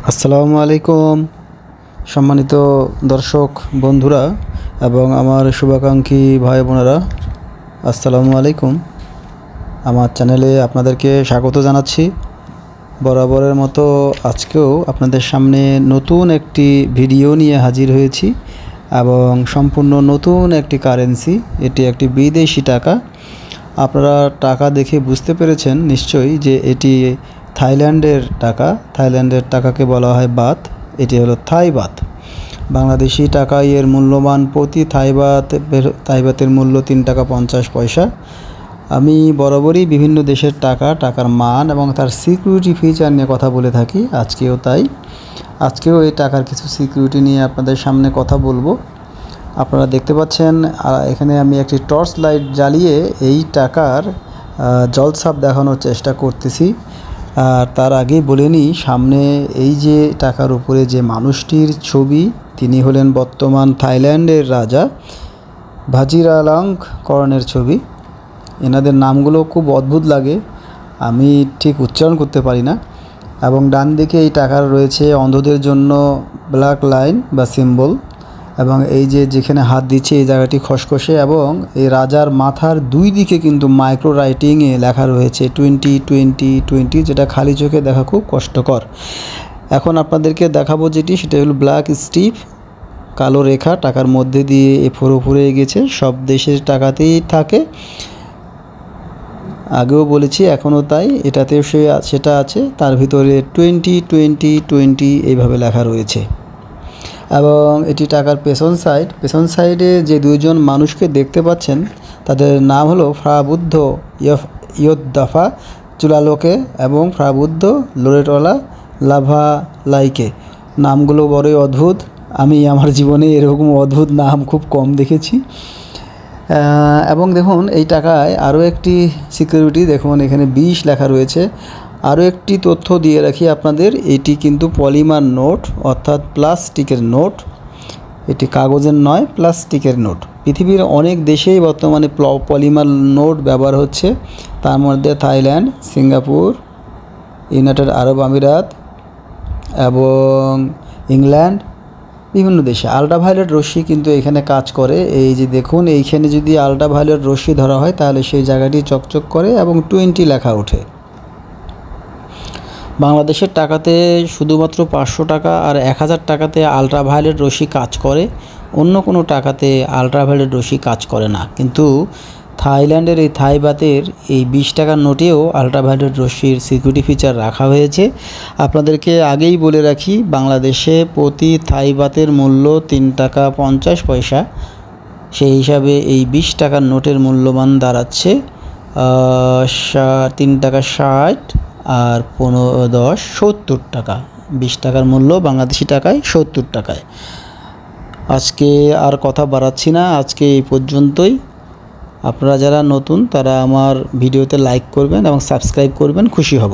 আসসালামু আলাইকুম সম্মানিত দর্শক বন্ধুরা এবং আমার শুভাকাঙ্ক্ষী ভাই বোনেরা, আসসালামু আলাইকুম। আমার চ্যানেলে আপনাদেরকে স্বাগত জানাচ্ছি। বরাবরের মতো আজকেও আপনাদের সামনে নতুন একটি ভিডিও নিয়ে হাজির হয়েছি এবং সম্পূর্ণ নতুন একটি কারেন্সি। এটি একটি বিদেশি টাকা। আপনারা টাকা দেখে বুঝতে পেরেছেন নিশ্চয়ই যে এটি থাইল্যান্ডের টাকা। থাইল্যান্ডের টাকাকে বলা হয় বাত। এটি হলো থাই বাত। বাংলাদেশি টাকায় এর মূল্যমান প্রতি থাই বাতের মূল্য 3 টাকা 50 পয়সা। আমি বরাবরই বিভিন্ন দেশের টাকার মান এবং তার সিকিউরিটি ফিচার নিয়ে কথা বলে থাকি। আজকেও তাই। আজকেও এই টাকার কিছু সিকিউরিটি নিয়ে আপনাদের সামনে কথা বলবো। আপনারা দেখতে পাচ্ছেন এখানে আমি একটি টর্চ লাইট জ্বালিয়ে এই টাকার জলছাপ দেখানোর চেষ্টা করতেছি। আর তার আগেই বলে নিই, সামনে এই যে টাকার উপরে যে মানুষটির ছবি, তিনি হলেন বর্তমান থাইল্যান্ডের রাজা ভাজিরালঙ্করণের ছবি। এনাদের নামগুলো খুব অদ্ভুত লাগে, আমি ঠিক উচ্চারণ করতে পারি না। এবং ডান দিকে এই টাকার রয়েছে অন্ধদের জন্য ব্ল্যাক লাইন বা সিম্বল, এবং এই যে যেখানে হাত দিচ্ছে এই জায়গাটি খসখসে, এবং এই রাজার মাথার দুই দিকে কিন্তু মাইক্রো রাইটিংয়ে লেখা রয়েছে 2020, যেটা খালি চোখে দেখা খুব কষ্টকর। এখন আপনাদেরকে দেখাবো যেটি, সেটা হলো ব্ল্যাক স্ট্রিপ, কালো রেখা টাকার মধ্যে দিয়ে ফুরে গেছে। সব দেশের টাকাতেই থাকে, আগেও বলেছি এখনও তাই। এটাতেও সেটা আছে, তার ভিতরে 2020 এইভাবে লেখা রয়েছে। এবং এটি টাকার পেছন সাইডে যে দুইজন মানুষকে দেখতে পাচ্ছেন, তাদের নাম হলো ফ্রাবুদ্ধ ইয়োদ্দাফা চুলালোকে এবং ফ্রাবুদ্ধ লোরেটওয়ালা লাভালাইকে। নামগুলো বড়ই অদ্ভুত। আমি আমার জীবনে এরকম অদ্ভুত নাম খুব কম দেখেছি। এবং দেখুন এই টাকায় আরও একটি সিকিউরিটি, দেখুন এখানে 20 লেখা রয়েছে। আরও একটি তথ্য দিয়ে রাখি আপনাদের, এটি কিন্তু পলিমার নোট, অর্থাৎ প্লাস্টিকের নোট। এটি কাগজের নয়, প্লাস্টিকের নোট। পৃথিবীর অনেক দেশেই বর্তমানে পলিমার নোট ব্যবহার হচ্ছে, তার মধ্যে থাইল্যান্ড, সিঙ্গাপুর, ইউনাইটেড আরব আমিরাত এবং ইংল্যান্ড, বিভিন্ন দেশে। আল্ট্রাভায়োলেট রশ্মি কিন্তু এখানে কাজ করে। এই যে দেখুন, এইখানে যদি আল্ট্রাভায়োলেট রশ্মি ধরা হয় তাহলে সেই জায়গাটি চকচক করে এবং 20 লেখা ওঠে। বাংলাদেশের টাকাতে শুধুমাত্র 500 টাকা আর 1000 টাকাতে আল্ট্রাভায়োলেট রশ্মি কাজ করে, অন্য কোনো টাকাতে আল্ট্রাভায়োলেট রশ্মি কাজ করে না। কিন্তু থাইল্যান্ডের এই থাই বাতের এই 20 টাকার নোটেও আল্ট্রাভায়োলেট রশ্মির সিকিউরিটি ফিচার রাখা হয়েছে। আপনাদেরকে আগেই বলে রাখি, বাংলাদেশে প্রতি থাই বাতের মূল্য 3 টাকা 50 পয়সা। সেই হিসাবে এই 20 টাকার নোটের মূল্যমান দাঁড়াচ্ছে 3 টাকা 60 আর 15 70 টাকা। 20 টাকার মূল্য বাংলাদেশি টাকায় 70 টাকায়। আজকে আর কথা বাড়াচ্ছি না, আজকে এই পর্যন্তই। আপনারা যারা নতুন তারা আমার ভিডিওতে লাইক করবেন এবং সাবস্ক্রাইব করবেন, খুশি হব।